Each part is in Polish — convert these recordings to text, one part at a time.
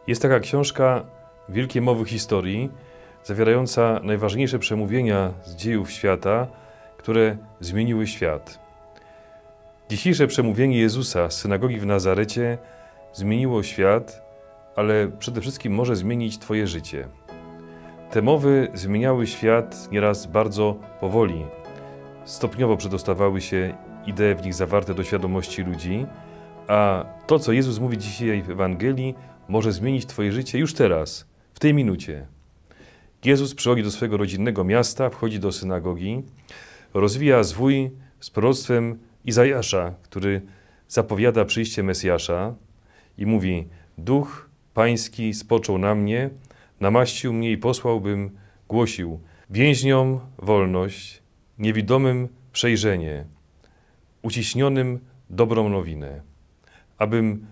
Jest taka książka Wielkie Mowy Historii, zawierająca najważniejsze przemówienia z dziejów świata, które zmieniły świat. Dzisiejsze przemówienie Jezusa z synagogi w Nazarecie zmieniło świat, ale przede wszystkim może zmienić Twoje życie. Te mowy zmieniały świat nieraz bardzo powoli. Stopniowo przedostawały się idee w nich zawarte do świadomości ludzi, a to, co Jezus mówi dzisiaj w Ewangelii, może zmienić Twoje życie już teraz, w tej minucie. Jezus przychodzi do swojego rodzinnego miasta, wchodzi do synagogi, rozwija zwój z proroctwem Izajasza, który zapowiada przyjście Mesjasza i mówi: Duch Pański spoczął na mnie, namaścił mnie i posłał, bym głosił więźniom wolność, niewidomym przejrzenie, uciśnionym dobrą nowinę, abym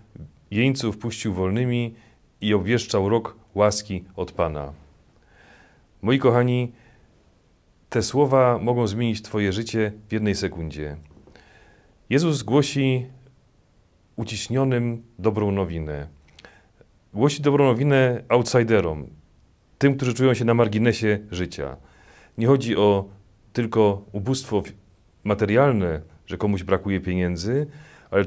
jeńców puścił wolnymi i obwieszczał rok łaski od Pana. Moi kochani, te słowa mogą zmienić Twoje życie w jednej sekundzie. Jezus głosi uciśnionym dobrą nowinę. Głosi dobrą nowinę outsiderom, tym, którzy czują się na marginesie życia. Nie chodzi o tylko ubóstwo materialne, że komuś brakuje pieniędzy, ale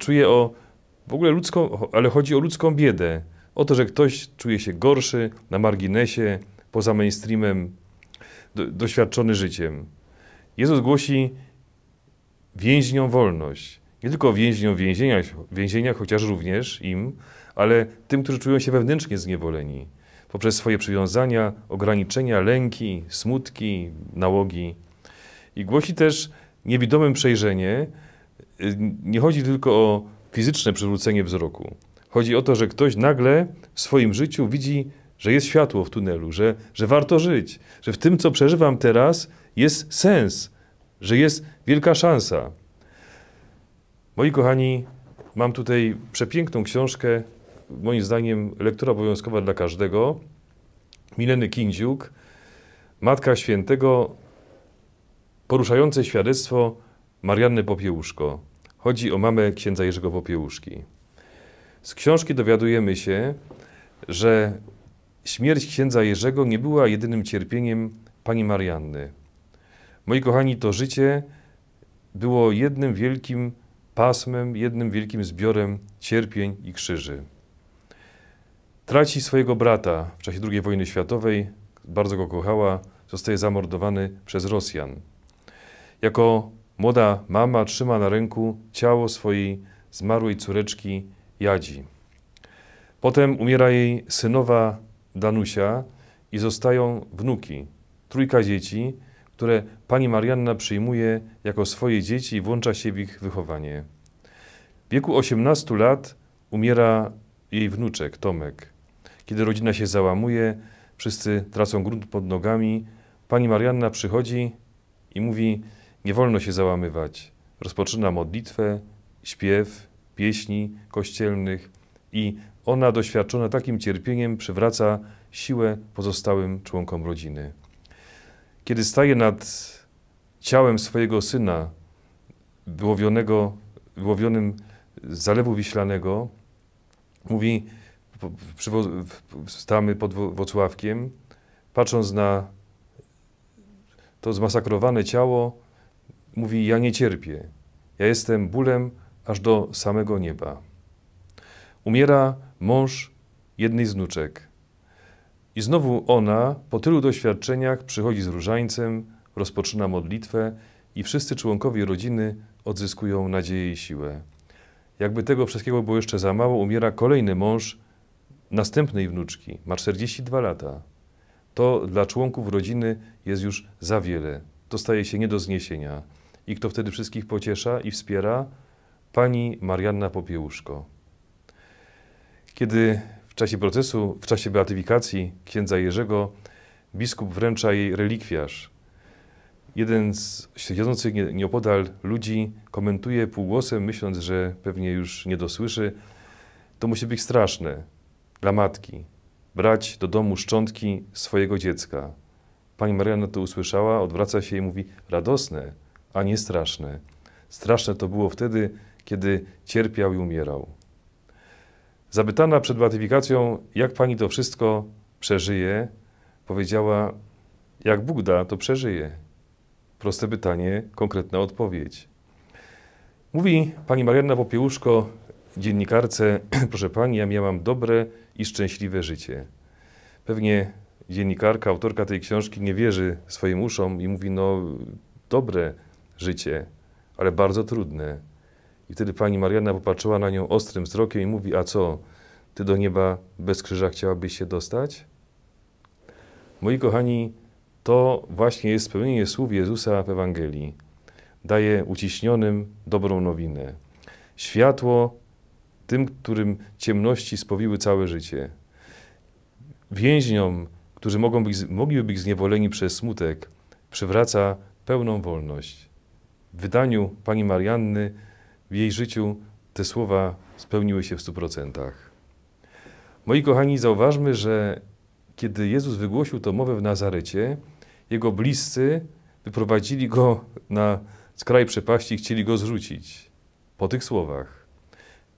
ale chodzi o ludzką biedę. O to, że ktoś czuje się gorszy, na marginesie, poza mainstreamem, doświadczony życiem. Jezus głosi więźniom wolność. Nie tylko więźniom w więzieniach, chociaż również im, ale tym, którzy czują się wewnętrznie zniewoleni. Poprzez swoje przywiązania, ograniczenia, lęki, smutki, nałogi. I głosi też niewidomym przejrzenie. Nie chodzi tylko o fizyczne przywrócenie wzroku. Chodzi o to, że ktoś nagle w swoim życiu widzi, że jest światło w tunelu, że warto żyć, że w tym, co przeżywam teraz, jest sens, że jest wielka szansa. Moi kochani, mam tutaj przepiękną książkę, moim zdaniem lektura obowiązkowa dla każdego, Mileny Kindziuk, Matka Świętego, poruszające świadectwo Marianny Popiełuszko. Chodzi o mamę księdza Jerzego Popiełuszki. Z książki dowiadujemy się, że śmierć księdza Jerzego nie była jedynym cierpieniem pani Marianny. Moi kochani, to życie było jednym wielkim pasmem, jednym wielkim zbiorem cierpień i krzyży. Traci swojego brata w czasie II wojny światowej, bardzo go kochała, zostaje zamordowany przez Rosjan. Jako młoda mama trzyma na ręku ciało swojej zmarłej córeczki Jadzi. Potem umiera jej synowa Danusia i zostają wnuki, 3 dzieci, które pani Marianna przyjmuje jako swoje dzieci i włącza się w ich wychowanie. W wieku 18 lat umiera jej wnuczek Tomek. Kiedy rodzina się załamuje, wszyscy tracą grunt pod nogami, pani Marianna przychodzi i mówi: nie wolno się załamywać. Rozpoczyna modlitwę, śpiew, pieśni kościelnych i ona, doświadczona takim cierpieniem, przywraca siłę pozostałym członkom rodziny. Kiedy staje nad ciałem swojego syna, wyłowionym z Zalewu Wiślanego, mówi, stamy pod Włocławkiem, patrząc na to zmasakrowane ciało, mówi: ja nie cierpię, ja jestem bólem aż do samego nieba. Umiera mąż jednej z wnuczek. I znowu ona, po tylu doświadczeniach, przychodzi z różańcem, rozpoczyna modlitwę i wszyscy członkowie rodziny odzyskują nadzieję i siłę. Jakby tego wszystkiego było jeszcze za mało, umiera kolejny mąż następnej wnuczki. Ma 42 lata. To dla członków rodziny jest już za wiele. To staje się nie do zniesienia. I kto wtedy wszystkich pociesza i wspiera? Pani Marianna Popiełuszko. Kiedy w czasie beatyfikacji księdza Jerzego, biskup wręcza jej relikwiarz. Jeden z siedzących nieopodal ludzi komentuje półgłosem, myśląc, że pewnie już nie dosłyszy: to musi być straszne dla matki, brać do domu szczątki swojego dziecka. Pani Marianna to usłyszała, odwraca się i mówi: radosne, a nie straszne. Straszne to było wtedy, kiedy cierpiał i umierał. Zapytana przed beatyfikacją, jak pani to wszystko przeżyje, powiedziała, jak Bóg da, to przeżyje. Proste pytanie, konkretna odpowiedź. Mówi pani Marianna Popiełuszko, dziennikarce, proszę pani, ja miałam dobre i szczęśliwe życie. Pewnie dziennikarka, autorka tej książki nie wierzy swoim uszom i mówi, no dobre życie, ale bardzo trudne. I wtedy pani Marianna popatrzyła na nią ostrym wzrokiem i mówi, a co, ty do nieba bez krzyża chciałabyś się dostać? Moi kochani, to właśnie jest spełnienie słów Jezusa w Ewangelii. Daje uciśnionym dobrą nowinę. Światło tym, którym ciemności spowiły całe życie. Więźniom, którzy mogliby być zniewoleni przez smutek, przywraca pełną wolność. W wydaniu pani Marianny, w jej życiu te słowa spełniły się w 100%. Moi kochani, zauważmy, że kiedy Jezus wygłosił tę mowę w Nazarecie, jego bliscy wyprowadzili go na skraj przepaści i chcieli go zrzucić po tych słowach.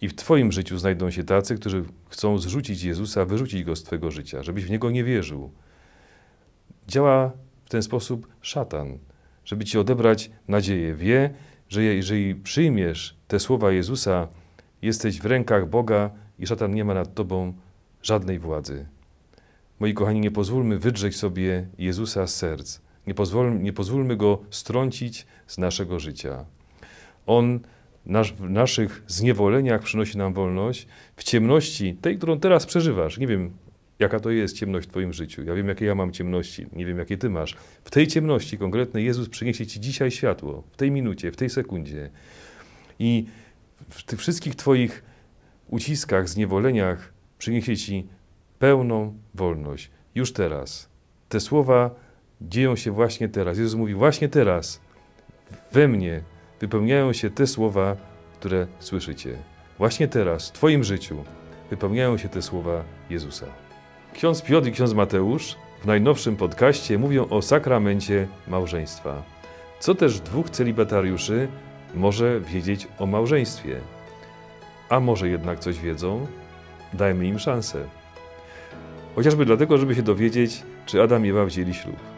I w twoim życiu znajdą się tacy, którzy chcą zrzucić Jezusa, wyrzucić go z twojego życia, żebyś w niego nie wierzył. Działa w ten sposób szatan, żeby ci odebrać nadzieję. Wie, że jeżeli przyjmiesz te słowa Jezusa, jesteś w rękach Boga i szatan nie ma nad tobą żadnej władzy. Moi kochani, nie pozwólmy wydrzeć sobie Jezusa z serc. Nie pozwólmy Go strącić z naszego życia. On w naszych zniewoleniach przynosi nam wolność. W ciemności, tej, którą teraz przeżywasz, nie wiem, jaka to jest ciemność w twoim życiu. Ja wiem, jakie ja mam ciemności, nie wiem, jakie ty masz. W tej ciemności konkretnej Jezus przyniesie ci dzisiaj światło, w tej minucie, w tej sekundzie. I w tych wszystkich twoich uciskach, zniewoleniach przyniesie ci pełną wolność. Już teraz. Te słowa dzieją się właśnie teraz. Jezus mówi, właśnie teraz we mnie wypełniają się te słowa, które słyszycie. Właśnie teraz, w twoim życiu wypełniają się te słowa Jezusa. Ksiądz Piotr i ksiądz Mateusz w najnowszym podcaście mówią o sakramencie małżeństwa. Co też dwóch celibatariuszy może wiedzieć o małżeństwie? A może jednak coś wiedzą? Dajmy im szansę. Chociażby dlatego, żeby się dowiedzieć, czy Adam i Ewa wzięli ślub.